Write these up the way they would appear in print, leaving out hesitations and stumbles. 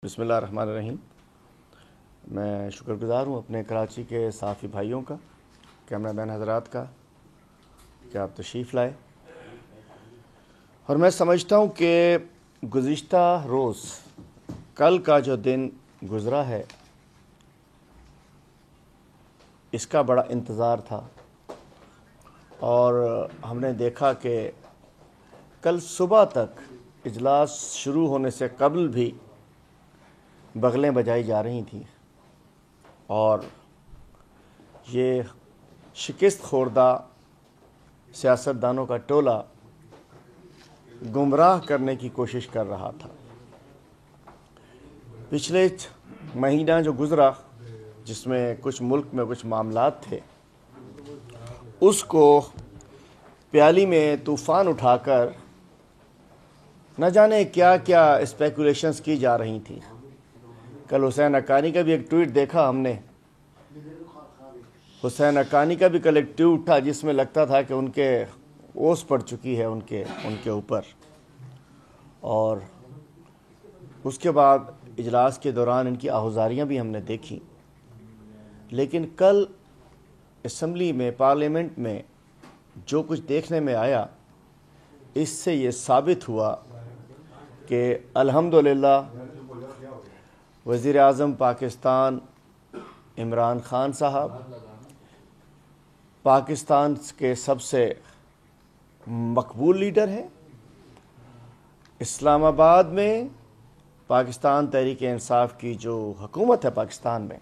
بسم اللہ الرحمن الرحیم۔ میں شکر گزار ہوں اپنے کراچی کے صحافی بھائیوں کا، کیمرہ مین حضرات کا کہ آپ تشریف لائے، اور میں سمجھتا ہوں کہ گزشتہ روز کل کا جو دن گزرا ہے اس کا بڑا انتظار تھا، اور ہم نے دیکھا کہ کل صبح تک اجلاس شروع ہونے سے قبل بھی بغلیں بجائی جا رہی تھیں، اور یہ شکست خوردہ سیاستدانوں کا ٹولہ گمراہ کرنے کی کوشش کر رہا تھا۔ پچھلے مہینہ جو گزرا جس میں کچھ ملک میں کچھ معاملات تھے، اس کو پیالی میں طوفان اٹھا کر نہ جانے کیا کیا اسپیکولیشنز کی جا رہی تھیں۔ کل حسین حقانی کا بھی ایک ٹویٹ دیکھا ہم نے، حسین حقانی کا بھی کل ایک ٹویٹ اٹھا جس میں لگتا تھا کہ ان کے اوس پڑ چکی ہے ان کے اوپر، اور اس کے بعد اجلاس کے دوران ان کی آہوازاریاں بھی ہم نے دیکھی۔ لیکن کل اسمبلی میں، پارلیمنٹ میں جو کچھ دیکھنے میں آیا، اس سے یہ ثابت ہوا کہ الحمدللہ وزیر اعظم پاکستان عمران خان صاحب پاکستان کے سب سے مقبول لیڈر ہیں۔ اسلام آباد میں پاکستان تحریک انصاف کی جو حکومت ہے پاکستان میں،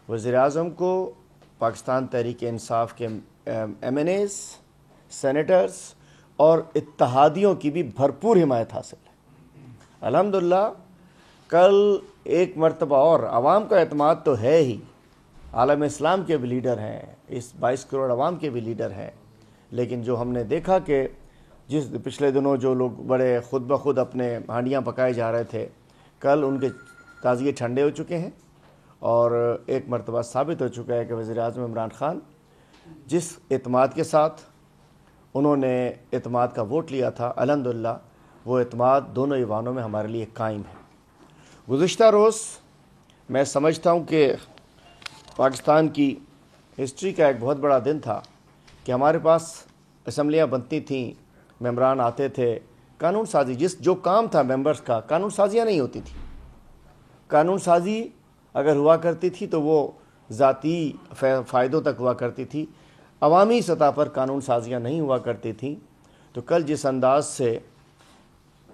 وزیر اعظم کو پاکستان تحریک انصاف کے ایم این ایز، سینیٹرز اور اتحادیوں کی بھی بھرپور حمایت حاصل ہے۔ الحمدللہ کل ایک مرتبہ اور عوام کا اعتماد تو ہے ہی، عالم اسلام کے بھی لیڈر ہیں، اس 22 کروڑ عوام کے بھی لیڈر ہیں، لیکن جو ہم نے دیکھا کہ جس پچھلے دنوں جو لوگ بڑے خود بخود اپنے ہانڈیاں پکائے جا رہے تھے، کل ان کے تازیے ٹھنڈے ہو چکے ہیں، اور ایک مرتبہ ثابت ہو چکا ہے کہ وزیر اعظم عمران خان جس اعتماد کے ساتھ انہوں نے اعتماد کا ووٹ لیا تھا، الحمدللہ وہ اعتماد دونوں ایوانوں میں ہمارے لیے قائم ہے۔ گزشتہ روز میں سمجھتا ہوں کہ پاکستان کی ہسٹری کا ایک بہت بڑا دن تھا کہ ہمارے پاس اسمبلیاں بنتی تھیں، ممبران آتے تھے، قانون سازی جو کام تھا ممبرز کا، قانون سازیاں نہیں ہوتی تھی۔ قانون سازی اگر ہوا کرتی تھی تو وہ ذاتی فائدوں تک ہوا کرتی تھی، عوامی سطح پر قانون سازیاں نہیں ہوا کرتی تھیں۔ تو کل جس انداز سے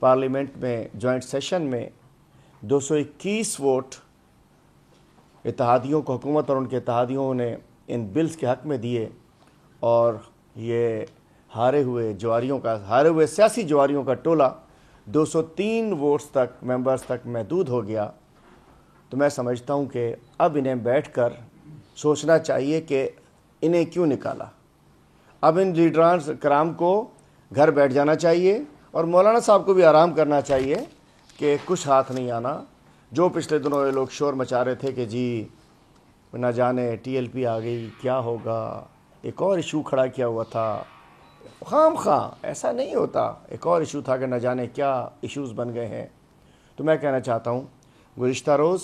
پارلیمنٹ میں جوائنٹ سیشن میں 221 ووٹ اتحادیوں کو، حکومت اور ان کے اتحادیوں نے ان بلز کے حق میں دیے، اور یہ ہارے ہوئے سیاسی جواریوں کا ٹولہ 203 ووٹس تک، ممبرز تک محدود ہو گیا، تو میں سمجھتا ہوں کہ اب انہیں بیٹھ کر سوچنا چاہیے کہ انہیں کیوں نکالا۔ اب ان لیڈران کرام کو گھر بیٹھ جانا چاہیے، اور مولانا صاحب کو بھی آرام کرنا چاہیے کہ کچھ ہاتھ نہیں آنا۔ جو پچھلے دنوں یہ لوگ شور مچا رہے تھے کہ جی نہ جانے ٹی ایل پی آ گئی، کیا ہوگا، ایک اور ایشو کھڑا کیا ہوا تھا، خام خواہ ایسا نہیں ہوتا، ایک اور ایشو تھا کہ نہ جانے کیا ایشوز بن گئے ہیں۔ تو میں کہنا چاہتا ہوں گزشتہ روز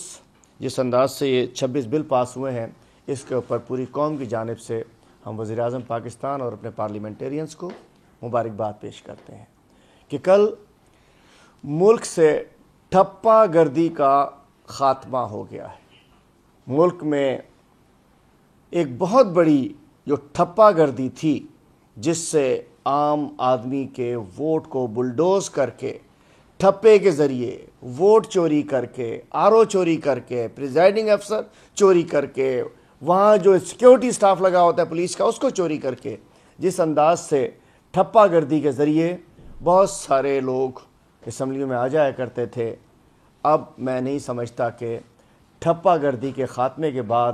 جس انداز سے یہ 26 بل پاس ہوئے ہیں، اس کے اوپر پوری قوم کی جانب سے ہم وزیر اعظم پاکستان اور اپنے پارلیمنٹیرینز کو مبارکباد پیش کرتے ہیں کہ کل ملک سے ٹھپا گردی کا خاتمہ ہو گیا ہے۔ ملک میں ایک بہت بڑی جو ٹھپا گردی تھی، جس سے عام آدمی کے ووٹ کو بلڈوز کر کے، ٹھپے کے ذریعے ووٹ چوری کر کے، آر او چوری کر کے، پریزائڈنگ افسر چوری کر کے، وہاں جو سیکیورٹی سٹاف لگا ہوتا ہے پولیس کا اس کو چوری کر کے، جس انداز سے ٹھپا گردی کے ذریعے بہت سارے لوگ اسمبلیوں میں آ جایا کرتے تھے، اب میں نہیں سمجھتا کہ ٹھپا گردی کے خاتمے کے بعد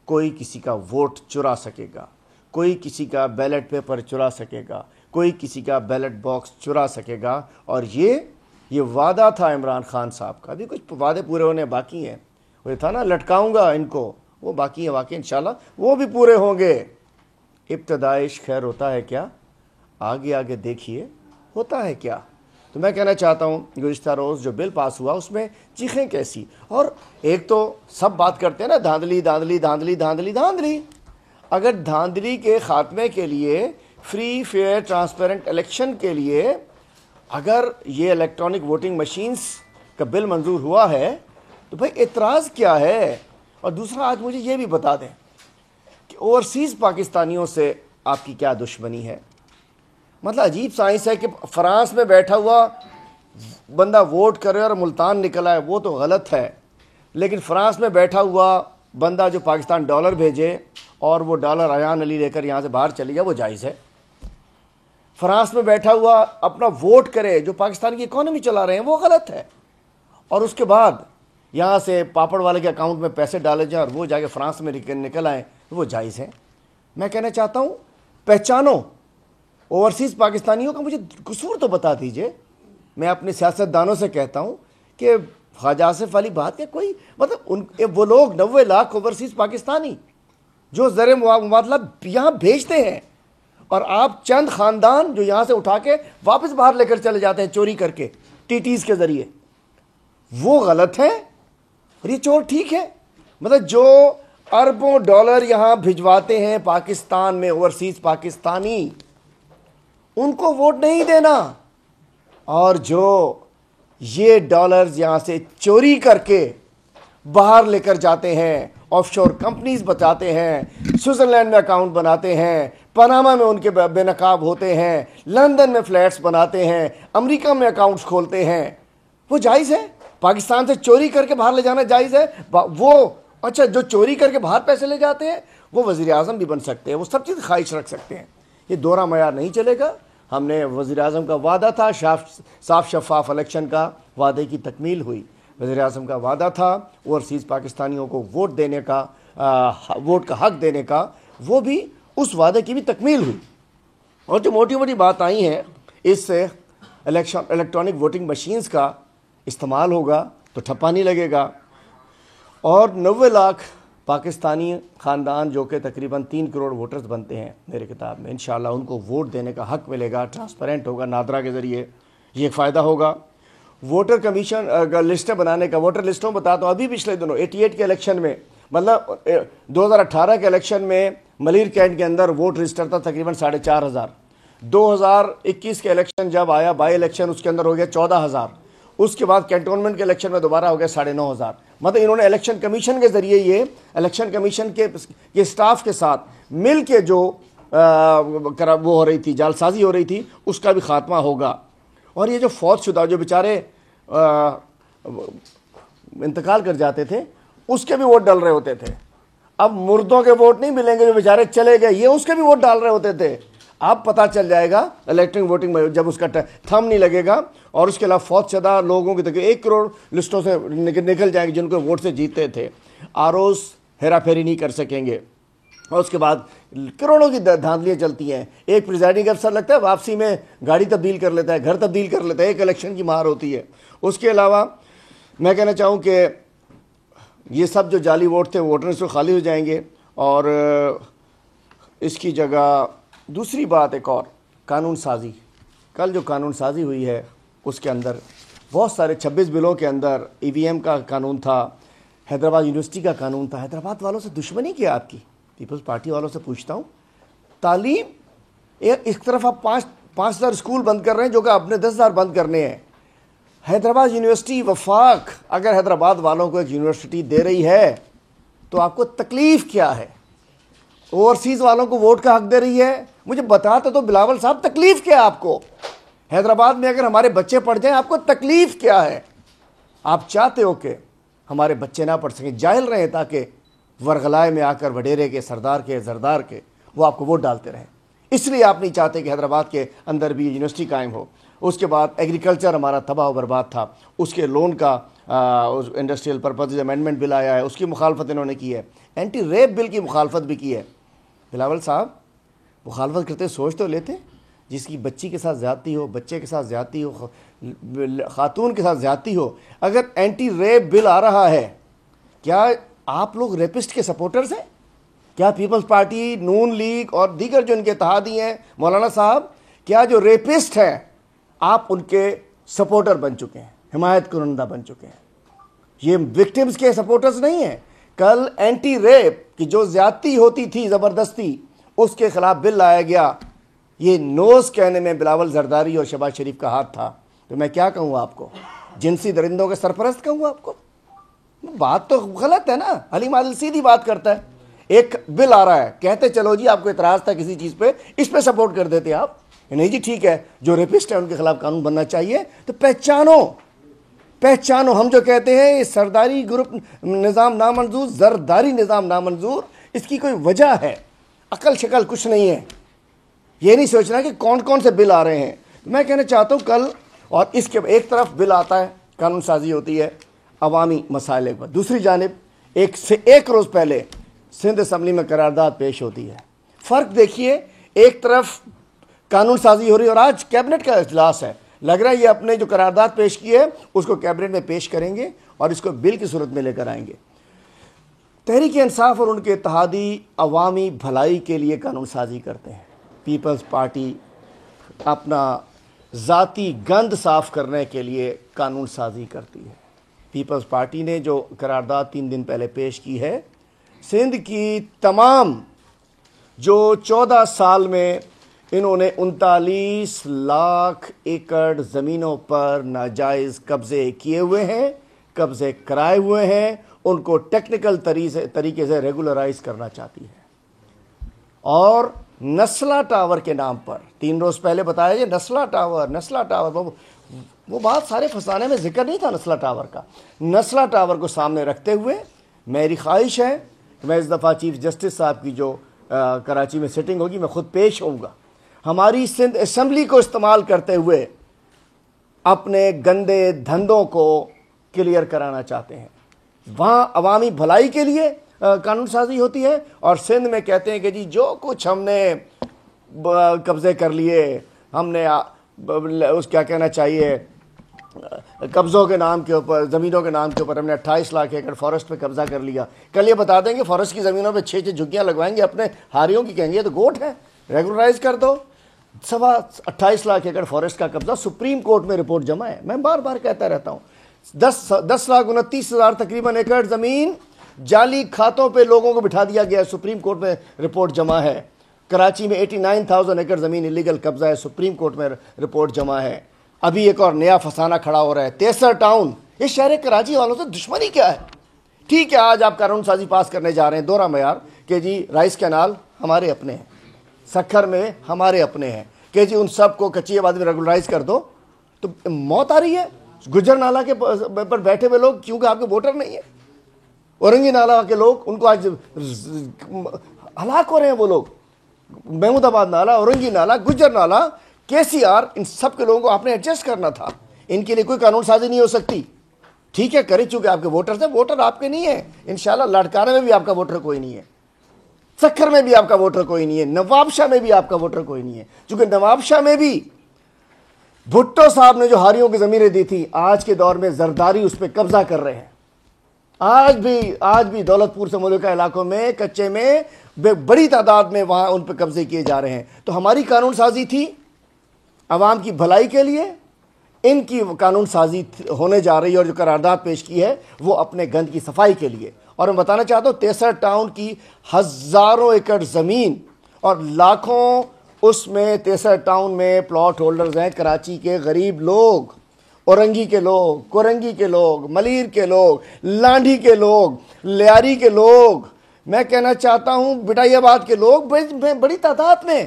کوئی کسی کا ووٹ چرا سکے گا، کوئی کسی کا بیلٹ پیپر چرا سکے گا، کوئی کسی کا بیلٹ باکس چرا سکے گا۔ اور یہ وعدہ تھا عمران خان صاحب کا، ابھی کچھ وعدے پورے ہونے باقی ہیں، وہ تھا نا لٹکاؤں گا ان کو، وہ باقی ہیں واقعی، انشاءاللہ وہ بھی پورے ہوں گے۔ ابتدائش خیر ہوتا ہے کیا، آگے آگے دیکھیے ہوتا ہے کیا۔ تو میں کہنا چاہتا ہوں گزشتہ روز جو بل پاس ہوا اس میں چیخیں کیسی، اور ایک تو سب بات کرتے ہیں نا دھاندلی دھاندلی دھاندلی دھاندلی دھاندلی، اگر دھاندلی کے خاتمے کے لیے، فری فیئر ٹرانسپیرنٹ الیکشن کے لیے اگر یہ الیکٹرانک ووٹنگ مشینز کا بل منظور ہوا ہے تو بھائی اعتراض کیا ہے؟ اور دوسرا آج مجھے یہ بھی بتا دیں کہ اوورسیز پاکستانیوں سے آپ کی کیا دشمنی ہے؟ مطلب عجیب سائنس ہے کہ فرانس میں بیٹھا ہوا بندہ ووٹ کرے اور ملتان نکلا ہے وہ تو غلط ہے، لیکن فرانس میں بیٹھا ہوا بندہ جو پاکستان ڈالر بھیجے اور وہ ڈالر ایان علی لے کر یہاں سے باہر چلی جائے وہ جائز ہے۔ فرانس میں بیٹھا ہوا اپنا ووٹ کرے جو پاکستان کی اکانومی چلا رہے ہیں وہ غلط ہے، اور اس کے بعد یہاں سے پاپڑ والے کے اکاؤنٹ میں پیسے ڈالے جائیں اور وہ جا کے فرانس میں نکل آئیں وہ جائز ہے۔ میں کہنا چاہتا ہوں پہچانو اوورسیز پاکستانیوں کا، مجھے قصور تو بتا دیجئے۔ میں اپنے سیاست دانوں سے کہتا ہوں کہ خواجہ آصف والی بات ہے، کوئی مطلب وہ لوگ 90 لاکھ اوورسیز پاکستانی جو زر مبادلہ یہاں بھیجتے ہیں، اور آپ چند خاندان جو یہاں سے اٹھا کے واپس باہر لے کر چلے جاتے ہیں چوری کر کے ٹی ٹیز کے ذریعے، وہ غلط ہے اور یہ چور ٹھیک ہے۔ مطلب جو اربوں ڈالر یہاں بھجواتے ہیں پاکستان میں اوورسیز پاکستانی، ان کو ووٹ نہیں دینا، اور جو یہ ڈالرز یہاں سے چوری کر کے باہر لے کر جاتے ہیں، آف شور کمپنیز بچاتے ہیں، سوئٹزرلینڈ میں اکاؤنٹ بناتے ہیں، پاناما میں ان کے بے نقاب ہوتے ہیں، لندن میں فلیٹس بناتے ہیں، امریکہ میں اکاؤنٹس کھولتے ہیں، وہ جائز ہے؟ پاکستان سے چوری کر کے باہر لے جانا جائز ہے؟ وہ اچھا جو چوری کر کے باہر پیسے لے جاتے ہیں وہ وزیر اعظم بھی بن سکتے ہیں، وہ سب چیز خواہش رکھ سکتے ہیں، یہ دورہ معیار نہیں چلے گا۔ ہم نے وزیر اعظم کا وعدہ تھا، صاف شفاف الیکشن کا وعدے کی تکمیل ہوئی۔ وزیر اعظم کا وعدہ تھا اوورسیز پاکستانیوں کو ووٹ دینے کا، ووٹ کا حق دینے کا، وہ بھی اس وعدے کی بھی تکمیل ہوئی۔ اور جو موٹی موٹی بات آئی ہیں اس سے الیکٹرانک ووٹنگ مشینز کا استعمال ہوگا تو ٹھپا نہیں لگے گا، اور 90 لاکھ پاکستانی خاندان جو کہ تقریباً 3 کروڑ ووٹرز بنتے ہیں میرے کتاب میں، انشاءاللہ ان کو ووٹ دینے کا حق ملے گا، ٹرانسپیرنٹ ہوگا نادرا کے ذریعے، یہ ایک فائدہ ہوگا۔ ووٹر کمیشن لسٹیں بنانے کا، ووٹر لسٹوں بتاتا ہوں، ابھی پچھلے دنوں 88 کے الیکشن میں، مطلب 2018 کے الیکشن میں ملیر کینٹ کے اندر ووٹ رجسٹر تھا تقریباً 4,500۔ 2021 کے الیکشن جب آیا بائی الیکشن، اس کے اندر ہو گیا 14,000۔ اس کے بعد کینٹونمنٹ کے الیکشن میں دوبارہ ہو گیا 9,500۔ مطلب انہوں نے الیکشن کمیشن کے ذریعے، یہ الیکشن کمیشن کے سٹاف کے ساتھ مل کے جو وہ ہو رہی تھی، جعلسازی ہو رہی تھی، اس کا بھی خاتمہ ہوگا۔ اور یہ جو فوت شدہ جو بیچارے انتقال کر جاتے تھے اس کے بھی ووٹ ڈال رہے ہوتے تھے، اب مردوں کے ووٹ نہیں ملیں گے جو بیچارے چلے گئے، یہ اس کے بھی ووٹ ڈال رہے ہوتے تھے۔ اب پتہ چل جائے گا الیکٹرانک ووٹنگ میں جب اس کا تھم نہیں لگے گا، اور اس کے علاوہ فوت شدہ لوگوں کی تقریباً 1 کروڑ لسٹوں سے نکل جائیں گے جن کو ووٹ سے جیتے تھے، آروز ہیرا پھیری نہیں کر سکیں گے۔ اور اس کے بعد کروڑوں کی دھاندلیاں چلتی ہیں، ایک پریزائڈنگ افسر لگتا ہے واپسی میں گاڑی تبدیل کر لیتا ہے، گھر تبدیل کر لیتا ہے، ایک الیکشن کی مہار ہوتی ہے۔ اس کے علاوہ میں کہنا چاہوں کہ یہ سب جو جعلی ووٹ تھے ووٹرز تو خالی ہو جائیں گے، اور اس کی جگہ دوسری بات ایک اور، قانون سازی۔ کل جو قانون سازی ہوئی ہے اس کے اندر بہت سارے 26 بلوں کے اندر EVM کا قانون تھا، حیدرآباد یونیورسٹی کا قانون تھا۔ حیدرآباد والوں سے دشمنی کیا آپ کی؟ پیپلز پارٹی والوں سے پوچھتا ہوں، تعلیم ایک طرف آپ 5,000 اسکول بند کر رہے ہیں جو کہ آپ نے 10,000 بند کرنے ہیں۔ حیدرآباد یونیورسٹی وفاق اگر حیدرآباد والوں کو ایک یونیورسٹی دے رہی ہے تو آپ کو تکلیف کیا ہے؟ اوورسیز والوں کو ووٹ کا حق دے رہی ہے، مجھے بتاتے تو بلاول صاحب تکلیف کیا ہے آپ کو؟ حیدرآباد میں اگر ہمارے بچے پڑھ جائیں آپ کو تکلیف کیا ہے؟ آپ چاہتے ہو کہ ہمارے بچے نہ پڑھ سکیں، جاہل رہیں تاکہ ورغلائے میں آ کر وڈیرے کے، سردار کے، زردار کے وہ آپ کو ووٹ ڈالتے رہیں، اس لیے آپ نہیں چاہتے کہ حیدرآباد کے اندر بھی یونیورسٹی قائم ہو۔ اس کے بعد ایگریکلچر ہمارا تباہ و برباد تھا، اس کے لون کا انڈسٹریل پرپز امینڈمنٹ بل آیا ہے، اس کی مخالفت انہوں نے کی ہے، اینٹی ریپ بل کی مخالفت بھی کی ہے۔ بلاول صاحب مخالفت کرتے سوچ تو لیتے، جس کی بچی کے ساتھ زیادتی ہو، بچے کے ساتھ زیادتی ہو، خاتون کے ساتھ زیادتی ہو، اگر اینٹی ریپ بل آ رہا ہے، کیا آپ لوگ ریپسٹ کے سپورٹرز ہیں؟ کیا پیپلز پارٹی، نون لیگ اور دیگر جو ان کے اتحادی ہیں، مولانا صاحب، کیا جو ریپسٹ ہیں آپ ان کے سپورٹر بن چکے ہیں، حمایت کنندہ بن چکے ہیں. یہ وکٹمز کے سپورٹرز نہیں ہیں. کل اینٹی ریپ کی جو زیادتی ہوتی تھی زبردستی، اس کے خلاف بل لایا گیا. یہ نوز کہنے میں بلاول زرداری اور شہباز شریف کا ہاتھ تھا. تو میں کیا کہوں آپ کو، جنسی درندوں کے سرپرست کہوں آپ کو؟ بات تو غلط ہے نا. حلیم عادل سیدھی بات کرتا ہے. ایک بل آ رہا ہے، کہتے چلو جی آپ کو اعتراض تھا کسی چیز پہ، اس پہ سپورٹ کر دیتے آپ. نہیں جی ٹھیک ہے، جو ریپسٹ ہیں ان کے خلاف قانون بننا چاہیے. تو پہچانو. ہم جو کہتے ہیں یہ سرداری گروپ نظام نامنظور، زرداری نظام نامنظور، اس کی کوئی وجہ ہے. عقل شکل کچھ نہیں ہے. یہ نہیں سوچنا کہ کون کون سے بل آ رہے ہیں. میں کہنا چاہتا ہوں کل، اور اس کے ایک طرف بل آتا ہے، قانون سازی ہوتی ہے عوامی مسائل پر، دوسری جانب ایک روز پہلے سندھ اسمبلی میں قرارداد پیش ہوتی ہے. فرق دیکھیے، ایک طرف قانون سازی ہو رہی ہے اور آج کیبنٹ کا اجلاس ہے. لگ رہا ہے یہ اپنے جو قرارداد پیش کی ہے اس کو کیبنٹ میں پیش کریں گے اور اس کو بل کی صورت میں لے کر آئیں گے. تحریک انصاف اور ان کے اتحادی عوامی بھلائی کے لیے قانون سازی کرتے ہیں. پیپلز پارٹی اپنا ذاتی گند صاف کرنے کے لیے قانون سازی کرتی ہے. پیپلز پارٹی نے جو قرارداد 3 دن پہلے پیش کی ہے، سندھ کی تمام جو 14 سال میں انہوں نے 39 لاکھ ایکڑ زمینوں پر ناجائز قبضے کیے ہوئے ہیں، قبضے کرائے ہوئے ہیں، ان کو ٹیکنیکل طریقے سے ریگولرائز کرنا چاہتی ہے. اور نسلا ٹاور کے نام پر 3 روز پہلے بتایا گیا، نسلا ٹاور وہ بات سارے فسانے میں ذکر نہیں تھا نسلا ٹاور کا. نسلا ٹاور کو سامنے رکھتے ہوئے میری خواہش ہے کہ میں اس دفعہ چیف جسٹس صاحب کی جو کراچی میں سٹنگ ہوگی میں خود پیش ہوں گا. ہماری سندھ اسمبلی کو استعمال کرتے ہوئے اپنے گندے دھندوں کو کلیئر کرانا چاہتے ہیں. وہاں عوامی بھلائی کے لیے قانون سازی ہوتی ہے اور سندھ میں کہتے ہیں کہ جی جو کچھ ہم نے قبضے کر لیے، ہم نے اس کیا کہنا چاہیے، قبضوں کے نام کے اوپر، زمینوں کے نام کے اوپر ہم نے 28 لاکھ ایکڑ فارسٹ پہ قبضہ کر لیا. کل یہ بتا دیں گے فارسٹ کی زمینوں پہ 6 جھگیاں لگوائیں گے اپنے ہاریوں کی، کہیں گے یہ تو گوٹ ہے، ریگولرائز کر دو. 28 لاکھ ایکڑ فارسٹ کا قبضہ سپریم کورٹ میں رپورٹ جمع ہے. میں بار بار کہتا رہتا ہوں، 10,29,000 تقریباً ایکڑ زمین جعلی کھاتوں پہ لوگوں کو بٹھا دیا گیا ہے، سپریم کورٹ میں رپورٹ جمع ہے. کراچی میں 89,000 ایکڑ زمین انلیگل قبضہ ہے، سپریم کورٹ میں رپورٹ جمع ہے. ابھی ایک اور نیا فسانہ کھڑا ہو رہا ہے، تیسر ٹاؤن. اس شہر کراچی والوں سے دشمنی کیا ہے؟ ٹھیک ہے آج آپ قانون سازی پاس کرنے جا رہے ہیں دوہرا معیار کہ جی رائس کینال ہمارے اپنے ہیں، سکھر میں ہمارے اپنے ہیں، کہ جی ان سب کو کچی آبادی میں ریگولرائز کر دو. تو موت آ رہی ہے گجر نالہ کے پر بیٹھے ہوئے لوگ، کیونکہ آپ کے ووٹر نہیں ہیں. اورنگی نالہ کے لوگ، ان کو آج ہلاک ہو رہے ہیں وہ لوگ. محمود آباد نالہ، اورنگی نالہ، گجر نالہ، KCR، ان سب کے لوگوں کو آپ نے ایڈجسٹ کرنا تھا. ان کے لیے کوئی قانون سازی نہیں ہو سکتی. ٹھیک ہے کریں، چونکہ آپ کے ووٹر ہیں، ووٹر آپ کے نہیں ہیں. انشاءاللہ لاڑکانہ میں بھی آپ کا ووٹر کوئی نہیں ہے، سکھر میں بھی آپ کا ووٹر کوئی نہیں ہے، نواب شاہ میں بھی آپ کا ووٹر کوئی نہیں ہے. چونکہ نواب شاہ میں بھی بھٹو صاحب نے جو ہاریوں کی زمینیں دی تھی، آج کے دور میں زرداری اس پہ قبضہ کر رہے ہیں. آج بھی دولت پور سے ملکہ علاقوں میں کچے میں بڑی تعداد میں وہاں ان پہ قبضے کیے جا رہے ہیں. تو ہماری قانون سازی تھی عوام کی بھلائی کے لیے، ان کی قانون سازی ہونے جا رہی ہے اور جو قرارداد پیش کی ہے وہ اپنے گند کی صفائی کے لیے. اور میں بتانا چاہتا ہوں تیسر ٹاؤن کی ہزاروں ایکڑ زمین اور لاکھوں اس میں تیسر ٹاؤن میں پلاٹ ہولڈرز ہیں کراچی کے غریب لوگ، اورنگی کے لوگ، کورنگی کے لوگ، ملیر کے لوگ، لانڈھی کے لوگ، لیاری کے لوگ. میں کہنا چاہتا ہوں بٹائی آباد کے لوگ بڑی تعداد میں،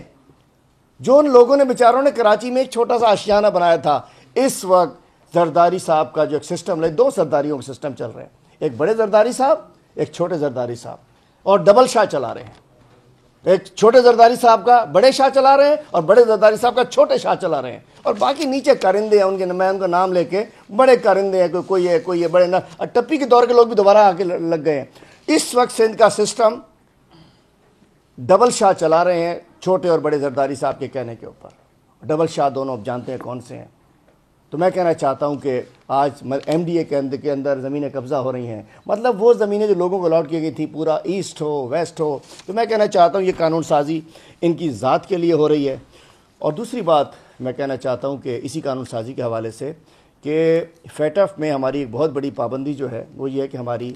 جو ان لوگوں نے بیچاروں نے کراچی میں ایک چھوٹا سا آشیانہ بنایا تھا. اس وقت زرداری صاحب کا جو ایک سسٹم ہے، 2 زرداریوں کے سسٹم چل رہے ہیں، ایک بڑے زرداری صاحب، ایک چھوٹے زرداری صاحب، اور ڈبل شاہ چلا رہے ہیں. ایک چھوٹے زرداری صاحب کا بڑے شاہ چلا رہے ہیں اور بڑے زرداری صاحب کا چھوٹے شاہ چلا رہے ہیں. اور باقی نیچے کارندے ہیں ان کے، میں ان کا نام لے کے، بڑے کارندے ہیں، کوئی ہے بڑے ٹپی کے دور کے لوگ بھی دوبارہ آ کے لگ گئے ہیں. اس وقت سندھ کا سسٹم ڈبل شاہ چلا رہے ہیں، چھوٹے اور بڑے زرداری صاحب کے کہنے کے اوپر. ڈبل شاہ دونوں اب جانتے ہیں کون سے ہیں. تو میں کہنا چاہتا ہوں کہ آج MDA کے اندر زمینیں قبضہ ہو رہی ہیں، مطلب وہ زمینیں جو لوگوں کو الاٹ کی گئی تھی، پورا ایسٹ ہو ویسٹ ہو. تو میں کہنا چاہتا ہوں یہ قانون سازی ان کی ذات کے لیے ہو رہی ہے. اور دوسری بات میں کہنا چاہتا ہوں کہ اسی قانون سازی کے حوالے سے کہ فیٹف میں ہماری ایک بہت بڑی پابندی جو ہے وہ یہ ہے کہ ہماری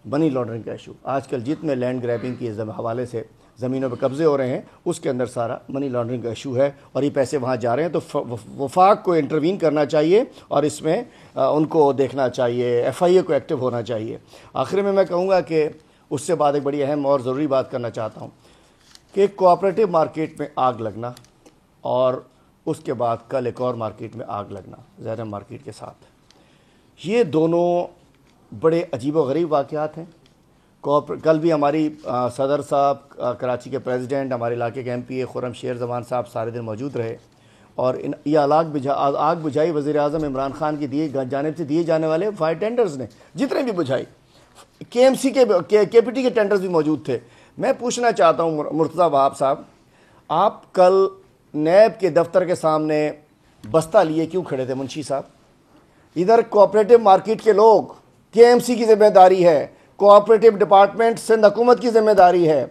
منی لانڈرنگ کا ایشو، آج کل جتنے لینڈ گریبنگ کے حوالے سے زمینوں پہ قبضے ہو رہے ہیں اس کے اندر سارا منی لانڈرنگ کا ایشو ہے، اور یہ پیسے وہاں جا رہے ہیں، تو وفاق کو انٹروین کرنا چاہیے اور اس میں ان کو دیکھنا چاہیے، ایف آئی اے کو ایکٹیو ہونا چاہیے۔ آخر میں کہوں گا کہ اس سے بعد ایک بڑی اہم اور ضروری بات کرنا چاہتا ہوں کہ کوآپریٹو مارکیٹ میں آگ لگنا اور اس کے بعد کل ایک اور مارکیٹ میں آگ لگنا زیرہ مارکیٹ کے ساتھ، یہ دونوں بڑے عجیب و غریب واقعات ہیں۔ کل بھی ہماری صدر صاحب، کراچی کے پریزیڈنٹ، ہمارے علاقے کے ایم پی اے خرم شیر زمان صاحب سارے دن موجود رہے، اور یہ آگ بجھائی وزیر اعظم عمران خان کی جانب سے دیے جانے والے فائر ٹینڈرز نے، جتنے بھی بجھائی، کے ایم سی کے پی ٹی کے ٹینڈرز بھی موجود تھے۔ میں پوچھنا چاہتا ہوں مرتضیٰ وہاب صاحب، آپ کل نیب کے دفتر کے سامنے بستہ لیے کیوں کھڑے تھے منشی صاحب؟ ادھر کوآپریٹو مارکیٹ کے لوگ، کے ایم سی کی ذمہ داری ہے، کوآپریٹو ڈپارٹمنٹ سندھ حکومت کی ذمہ داری ہے۔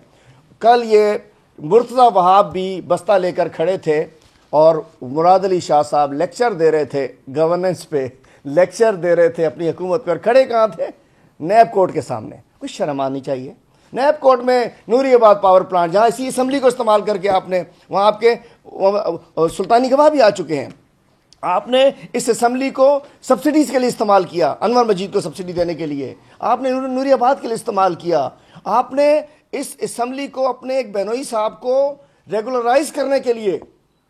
کل یہ مرتضیٰ وہاب بھی بستہ لے کر کھڑے تھے اور مراد علی شاہ صاحب لیکچر دے رہے تھے گورننس پہ، لیکچر دے رہے تھے اپنی حکومت پر، کھڑے کہاں تھے؟ نیب کورٹ کے سامنے۔ کچھ شرم آنی چاہیے۔ نیب کورٹ میں نوری آباد پاور پلانٹ، جہاں اسی اسمبلی کو استعمال کر کے آپ نے وہاں آپ کے سلطانی گواہ بھی آ چکے ہیں، آپ نے اس اسمبلی کو سبسڈیز کے لیے استعمال کیا، انور مجید کو سبسڈی دینے کے لیے، آپ نے نوری آباد کے لیے استعمال کیا، آپ نے اس اسمبلی کو اپنے ایک بہنوئی صاحب کو ریگولرائز کرنے کے لیے،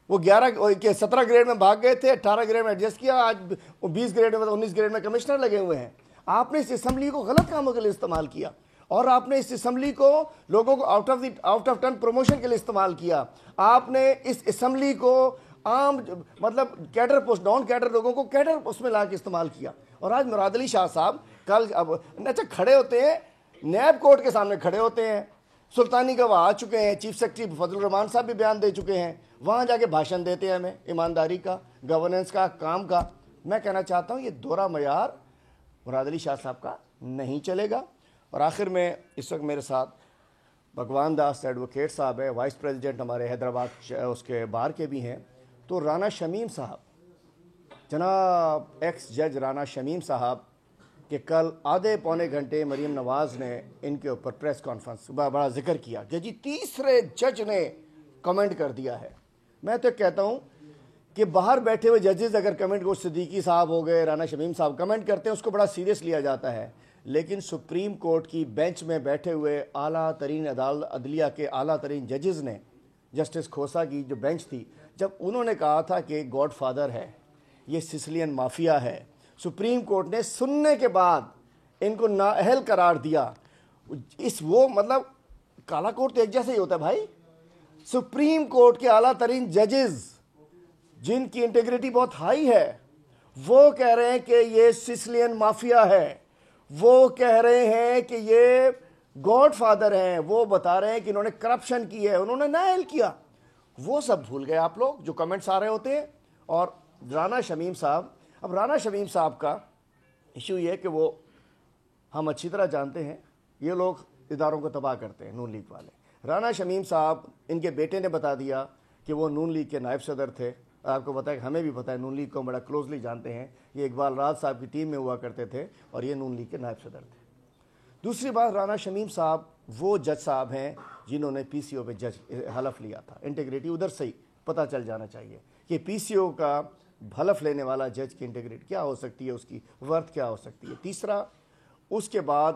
وہ 17 گریڈ میں بھاگ گئے تھے، 18 گریڈ میں ایڈجسٹ کیا، آج 20 گریڈ میں 19 گریڈ میں کمشنر لگے ہوئے ہیں۔ آپ نے اس اسمبلی کو غلط کاموں کے لیے استعمال کیا، اور آپ نے اس اسمبلی کو لوگوں کو آؤٹ آف ٹرن پروموشن کے لیے استعمال کیا۔ آپ نے اس اسمبلی کو عام مطلب کیڈر پوسٹ، نان کیڈر لوگوں کو کیڈر اس میں لا کے استعمال کیا۔ اور آج مراد علی شاہ صاحب کل اچھا کھڑے ہوتے ہیں، نیب کورٹ کے سامنے کھڑے ہوتے ہیں، سلطانی گواہ آ چکے ہیں، چیف سیکرٹری فضل الرحمان صاحب بھی بیان دے چکے ہیں، وہاں جا کے بھاشن دیتے ہیں ہمیں ایمانداری کا، گورننس کا، کام کا۔ میں کہنا چاہتا ہوں یہ دورہ معیار مراد علی شاہ صاحب کا نہیں چلے گا۔ اور آخر میں اس وقت میرے ساتھ بھگوان داس ایڈوکیٹ صاحب ہے، وائس پریزیڈنٹ ہمارے حیدرآباد اس کے بار کے بھی ہیں، تو رانا شمیم صاحب، جناب ایکس جج رانا شمیم صاحب کہ کل آدھے پونے گھنٹے مریم نواز نے ان کے اوپر پریس کانفرنس بڑا ذکر کیا کہ جی تیسرے جج نے کمنٹ کر دیا ہے۔ میں تو کہتا ہوں کہ باہر بیٹھے ہوئے ججز اگر کمنٹ کو، صدیقی صاحب ہو گئے، رانا شمیم صاحب کمنٹ کرتے ہیں، اس کو بڑا سیریس لیا جاتا ہے، لیکن سپریم کورٹ کی بینچ میں بیٹھے ہوئے اعلیٰ ترین عدلیہ کے اعلیٰ ترین ججز نے، جسٹس کھوسا کی جو بینچ تھی، جب انہوں نے کہا تھا کہ گاڈ فادر ہے، یہ سسلین مافیا ہے، سپریم کورٹ نے سننے کے بعد ان کو نااہل قرار دیا۔ وہ مطلب کالا کوٹ تو ایک جیسا ہی ہوتا ہے بھائی۔ سپریم کورٹ کے اعلیٰ ترین ججز جن کی انٹیگریٹی بہت ہائی ہے، وہ کہہ رہے ہیں کہ یہ سسلین مافیا ہے، وہ کہہ رہے ہیں کہ یہ گاڈ فادر ہیں، وہ بتا رہے ہیں کہ انہوں نے کرپشن کی ہے، انہوں نے نااہل کیا۔ وہ سب بھول گئے آپ لوگ جو کمنٹس آ رہے ہوتے ہیں۔ اور رانا شمیم صاحب، اب رانا شمیم صاحب کا ایشو یہ ہے کہ وہ، ہم اچھی طرح جانتے ہیں یہ لوگ اداروں کو تباہ کرتے ہیں، نون لیگ والے۔ رانا شمیم صاحب، ان کے بیٹے نے بتا دیا کہ وہ نون لیگ کے نائب صدر تھے، آپ کو پتہ ہے کہ ہمیں بھی پتہ ہے، نون لیگ کو بڑا کلوزلی جانتے ہیں، یہ اقبال راز صاحب کی ٹیم میں ہوا کرتے تھے اور یہ نون لیگ کے نائب صدر تھے۔ دوسری بات، رانا شمیم صاحب وہ جج صاحب ہیں جنہوں نے پی سی او پہ حلف لیا تھا، انٹیگریٹی ادھر سے ہی پتہ چل جانا چاہیے کہ پی سی او کا حلف لینے والا جج کی انٹیگریٹی کیا ہو سکتی ہے، اس کی ورتھ کیا ہو سکتی ہے۔ تیسرا، اس کے بعد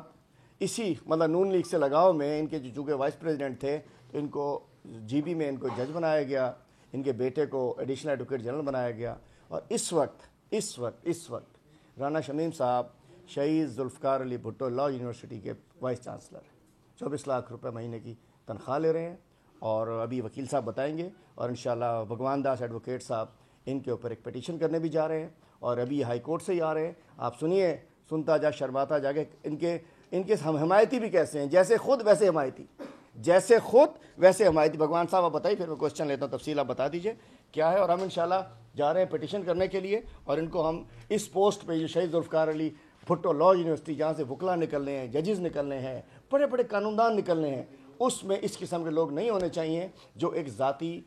اسی مطلب نون لیگ سے لگاؤ میں ان کے جو چونکہ وائس پریزیڈنٹ تھے تو ان کو جی بی میں ان کو جج بنایا گیا، ان کے بیٹے کو ایڈیشنل ایڈوکیٹ جنرل بنایا گیا، اور اس وقت رانا شمیم صاحب شہید ذوالفقار علی بھٹو لاء یونیورسٹی کے وائس چانسلر ہیں، 24 لاکھ روپے مہینے کی تنخواہ لے رہے ہیں، اور ابھی وکیل صاحب بتائیں گے، اور انشاءاللہ بھگوان داس ایڈوکیٹ صاحب ان کے اوپر ایک پیٹیشن کرنے بھی جا رہے ہیں، اور ابھی ہائی کورٹ سے ہی آ رہے ہیں۔ آپ سنیے، سنتا جا شرماتا جا کے، ان کے ہم حمایتی بھی کیسے ہیں، جیسے خود ویسے حمایتی، جیسے خود ویسے حمایتی۔ بھگوان صاحب آپ بتائیے، پھر میں کوشچن لیتا ہوں، تفصیل آپ بتا دیجئے کیا ہے، اور ہم انشاءاللہ جا رہے ہیں پیٹیشن کرنے کے لیے، اور ان کو ہم اس پوسٹ پہ جو شہید ذوالفقار علی بھٹو لاء یونیورسٹی جہاں سے وکلا نکلنے ہیں، ججز نکلنے ہیں، بڑے بڑے قانون دان نکلنے ہیں، اس میں اس قسم کے لوگ نہیں ہونے چاہیے جو ایک ذاتی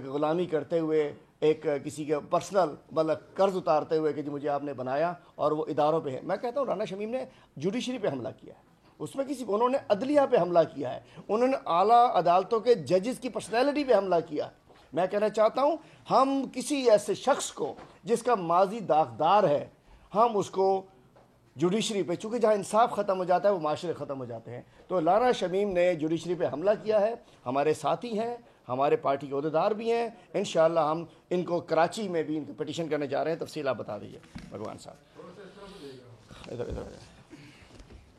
غلامی کرتے ہوئے ایک کسی کے پرسنل مطلب قرض اتارتے ہوئے کہ جی مجھے آپ نے بنایا اور وہ اداروں پہ ہے. میں کہتا ہوں رانا شمیم نے جوڈیشری پہ حملہ کیا ہے, اس میں انہوں نے عدلیہ پہ حملہ کیا ہے, انہوں نے اعلیٰ عدالتوں کے ججز کی پرسنالٹی پہ حملہ کیا ہے. میں کہنا چاہتا ہوں ہم کسی ایسے شخص کو جس کا ماضی داغدار ہے, ہم اس کو جوڈیشری پہ, چونکہ جہاں انصاف ختم ہو جاتا ہے وہ معاشرے ختم ہو جاتے ہیں. تو رانا شمیم نے جوڈیشری پہ حملہ کیا ہے, ہمارے ساتھی ہیں, ہمارے پارٹی کے عہدیدار بھی ہیں. انشاءاللہ ہم ان کو کراچی میں بھی ان کو پٹیشن کرنے جا رہے ہیں. تفصیل آپ بتا دیجیے بھگوان صاحب. ادھر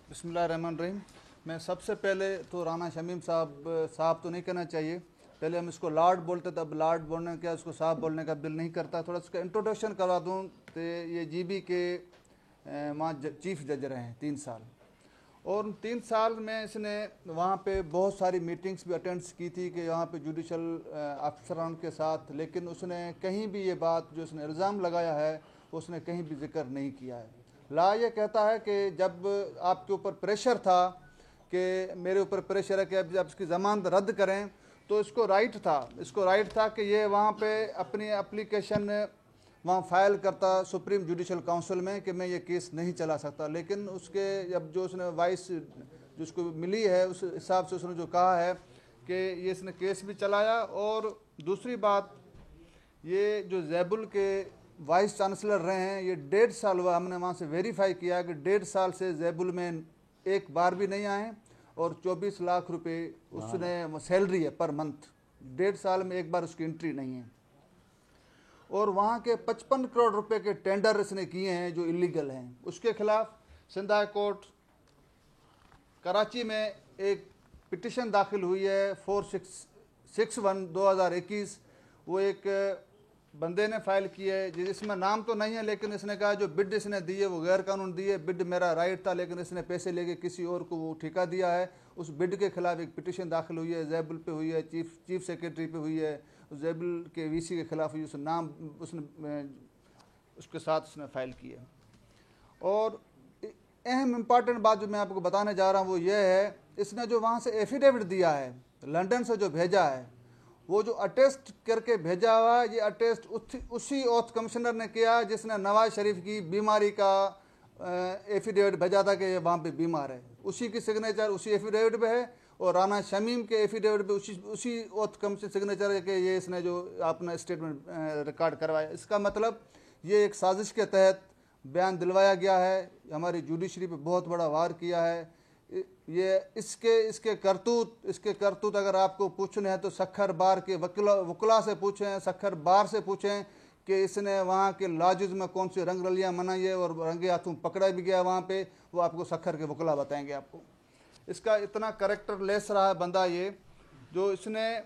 بسم اللہ الرحمن الرحیم. میں سب سے پہلے تو رانا شمیم صاحب تو نہیں کہنا چاہیے, پہلے ہم اس کو لارڈ بولتے تھے, اب لارڈ بولنے کا اس کو صاحب بولنے کا دل نہیں کرتا. تھوڑا اس کا انٹروڈکشن کروا دوں تو یہ جی بی کے وہاں چیف جج رہے ہیں 3 سال, اور 3 سال میں اس نے وہاں پہ بہت ساری میٹنگز بھی اٹینڈس کی تھی کہ یہاں پہ جوڈیشل افسران کے ساتھ, لیکن اس نے کہیں بھی یہ بات جو اس نے الزام لگایا ہے اس نے کہیں بھی ذکر نہیں کیا ہے. لا یہ کہتا ہے کہ جب آپ کے اوپر پریشر تھا, کہ میرے اوپر پریشر ہے کہ اب جب اس کی ضمانت رد کریں, تو اس کو رائٹ تھا کہ یہ وہاں پہ اپنی اپلیکیشن وہاں فائل کرتا سپریم جوڈیشل کاؤنسل میں کہ میں یہ کیس نہیں چلا سکتا. لیکن اس کے جب جو اس نے وائس جو اس کو ملی ہے اس حساب سے اس نے جو کہا ہے کہ یہ اس نے کیس بھی چلایا. اور دوسری بات, یہ جو زیبل کے وائس چانسلر رہے ہیں یہ 1.5 سال ہوا, ہم نے وہاں سے ویریفائی کیا کہ 1.5 سال سے زیبل میں ایک بار بھی نہیں آئے, اور 24 لاکھ روپے اس نے سیلری ہے پر منتھ. 1.5 سال میں ایک بار اس کی انٹری نہیں ہے. اور وہاں کے 55 کروڑ روپے کے ٹینڈر اس نے کیے ہیں جو اللیگل ہیں. اس کے خلاف سندھ ہائی کورٹ کراچی میں ایک پٹیشن داخل ہوئی ہے 4661/2021. وہ ایک بندے نے فائل کی ہے جس میں نام تو نہیں ہے, لیکن اس نے کہا جو بڈ اس نے دی ہے وہ غیر قانون دی ہے. بڈ میرا رائٹ تھا لیکن اس نے پیسے لے کے کسی اور کو وہ ٹھیکا دیا ہے. اس بڈ کے خلاف ایک پٹیشن داخل ہوئی ہے, زیبل پہ ہوئی ہے, چیف سیکریٹری پہ ہوئی ہے, زیبل کے وی سی کے خلاف ہوئی, اس نام اس کے ساتھ اس نے فائل کی ہے. اور اہم امپارٹنٹ بات جو میں آپ کو بتانے جا رہا ہوں وہ یہ ہے, اس نے جو وہاں سے ایفیڈیوٹ دیا ہے لنڈن سے جو بھیجا ہے, وہ جو اٹیسٹ کر کے بھیجا ہوا, یہ اٹیسٹ اسی اوتھ کمشنر نے کیا جس نے نواز شریف کی بیماری کا ایفیڈیوٹ بھیجا تھا کہ یہ وہاں پہ بیمار ہے. اسی کی سگنیچر اسی ایفیڈیوٹ پہ ہے, اور رانا شمیم کے ایفیڈیوٹ پہ اسی اوتھ کمشنر سگنیچر ہے کہ یہ اس نے جو اپنا اسٹیٹمنٹ ریکارڈ کروایا. اس کا مطلب یہ ایک سازش کے تحت بیان دلوایا گیا ہے, ہماری جوڈیشری پہ بہت بڑا وار کیا ہے. یہ اس کے کرتوت اگر آپ کو پوچھنے ہیں تو سکھر بار کے وکلا سے پوچھیں, سکھر بار سے پوچھیں کہ اس نے وہاں کے لاجز میں کون سی رنگ رلیاں منائی ہے اور رنگے ہاتھوں پکڑا بھی گیا وہاں پہ, وہ آپ کو سکھر کے وکلا بتائیں گے آپ کو. اس کا اتنا کریکٹر لیس رہا ہے بندہ یہ, جو اس نے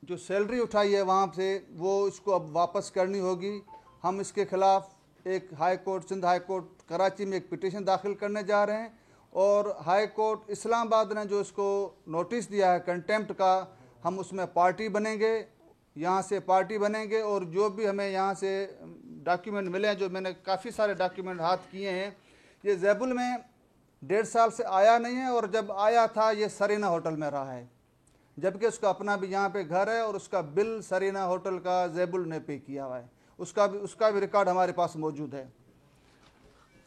جو سیلری اٹھائی ہے وہاں سے وہ اس کو اب واپس کرنی ہوگی. ہم اس کے خلاف ایک high court Sindh high court Karachi میں ایک پٹیشن داخل کرنے جا رہے ہیں, اور ہائی کورٹ اسلام آباد نے جو اس کو نوٹس دیا ہے کنٹیمپٹ کا, ہم اس میں پارٹی بنیں گے, یہاں سے پارٹی بنیں گے. اور جو بھی ہمیں یہاں سے ڈاکیومنٹ ملے ہیں, جو میں نے کافی سارے ڈاکیومنٹ ہاتھ کیے ہیں, یہ زیبل میں 1.5 سال سے آیا نہیں ہے, اور جب آیا تھا یہ سرینا ہوٹل میں رہا ہے, جبکہ اس کا اپنا بھی یہاں پہ گھر ہے, اور اس کا بل سرینا ہوٹل کا زیبل نے پے کیا ہوا ہے. اس کا بھی ریکارڈ ہمارے پاس موجود ہے.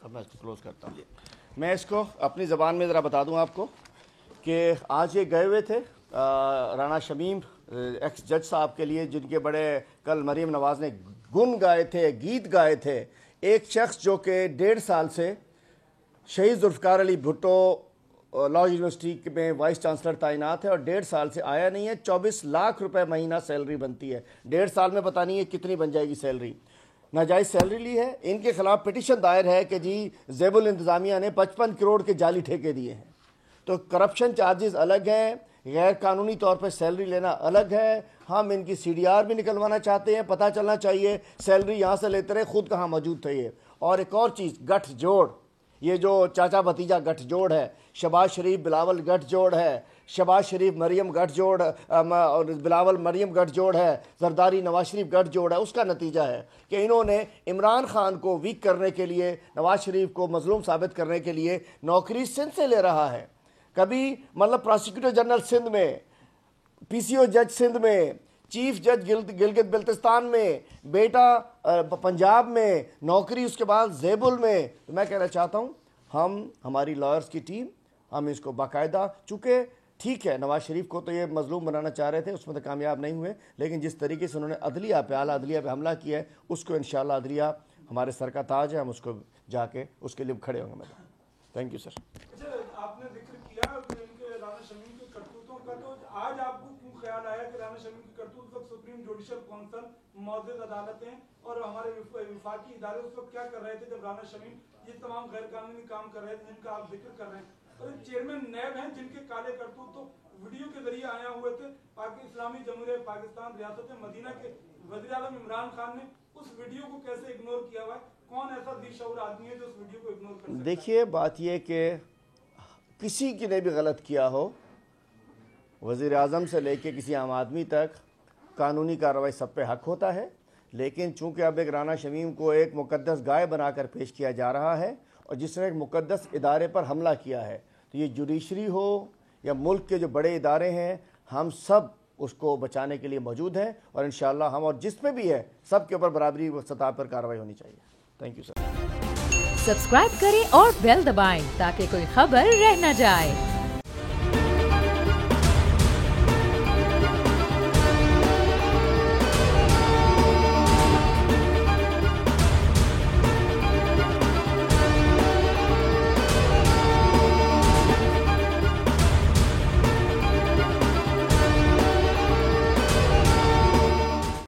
اب میں اس کو کلوز کرتا ہوں. میں اس کو اپنی زبان میں ذرا بتا دوں آپ کو کہ آج یہ گئے ہوئے تھے رانا شمیم ایکس جج صاحب کے لیے, جن کے بڑے کل مریم نواز نے گن گائے تھے, گیت گائے تھے. ایک شخص جو کہ 1.5 سال سے شہید ذوالفقار علی بھٹو لا یونیورسٹی میں وائس چانسلر تعینات ہے, اور 1.5 سال سے آیا نہیں ہے. 24 لاکھ روپے مہینہ سیلری بنتی ہے. 1.5 سال میں پتہ نہیں ہے کتنی بن جائے گی سیلری. ناجائز سیلری لی ہے. ان کے خلاف پٹیشن دائر ہے کہ جی زیبل انتظامیہ نے 55 کروڑ کے جعلی ٹھیکے دیے ہیں. تو کرپشن چارجز الگ ہیں, غیر قانونی طور پہ سیلری لینا الگ ہے. ہم ان کی سی ڈی آر بھی نکلوانا چاہتے ہیں, پتہ چلنا چاہیے سیلری یہاں سے لیتے رہے, خود کہاں موجود تھے یہ. اور ایک اور چیز, گٹھ جوڑ, یہ جو چاچا بھتیجا گٹھ جوڑ ہے, شہباز شریف بلاول گٹھ جوڑ ہے, شہباز شریف مریم گٹھ جوڑ اور بلاول مریم گٹھ جوڑ ہے, زرداری نواز شریف گٹھ جوڑ ہے. اس کا نتیجہ ہے کہ انہوں نے عمران خان کو ویک کرنے کے لیے, نواز شریف کو مظلوم ثابت کرنے کے لیے نوکری سندھ سے لے رہا ہے. کبھی مطلب پراسیکیوٹر جنرل سندھ میں, پی سی او جج سندھ میں, چیف جج گلگت بلتستان میں، بیٹا پنجاب میں، نوکری اس کے بعد زیبل میں. تو میں کہنا چاہتا ہوں ہماری لائرز کی ٹیم ہم اس کو باقاعدہ، چونکہ ٹھیک ہے نواز شریف کو تو یہ مظلوم بنانا چاہ رہے تھے، اس میں تو کامیاب نہیں ہوئے، لیکن جس طریقے سے انہوں نے عدلیہ پہ، اعلیٰ عدلیہ پہ حملہ کیا ہے، اس کو انشاءاللہ عدلیہ ہمارے سر کا تاج ہے، ہم اس کو جا کے اس کے لیے کھڑے ہوں گے. میں تھینک یو سر. آپ نے ذکر کیا رانا شمیم کے کرتوتوں کا، تو آج آپ کو کیوں خیال آیا کہ رانا شمیم کی کرتوت وقت سپریم جوڈیشل کونسل، معزز عدالتیں اور ہمارے وفاقی ادارے اس وقت کیا کر رہے تھے جب رانا شمیم یہ تمام غیر قانونی کام کر رہے تھے جن کا آپ ذکر کر رہے ہیں؟ اور ایک چیئرمین نیب ہیں جن کے کالے کرتوت تو ویڈیو کے ذریعے آیا ہوئے تھے. اسلامی جمہوریہ پاکستان ریاست مدینہ کے وزیر اعظم عمران خان نے اس ویڈیو کو کیسے اگنور کیا ہوا ہے؟ کون ایسا ذی شعور آدمی ہے جو اس ویڈیو کو اگنور کر سکتا ہے؟ دیکھیے بات یہ کہ کسی کی نے بھی غلط کیا ہو، وزیر اعظم سے لے کے کسی عام آدمی تک، قانونی کارروائی سب پہ حق ہوتا ہے، لیکن چونکہ اب ایک رانا شمیم کو ایک مقدس گائے بنا کر پیش کیا جا رہا ہے اور جس نے ایک مقدس ادارے پر حملہ کیا ہے، تو یہ جوڈیشری ہو یا ملک کے جو بڑے ادارے ہیں، ہم سب اس کو بچانے کے لیے موجود ہیں، اور انشاءاللہ ہم اور جس پہ بھی ہے سب کے اوپر برابری سطح پر کارروائی ہونی چاہیے. Thank you sir. سبسکرائب کریں اور بیل دبائیں تاکہ کوئی خبر رہ نہ جائے.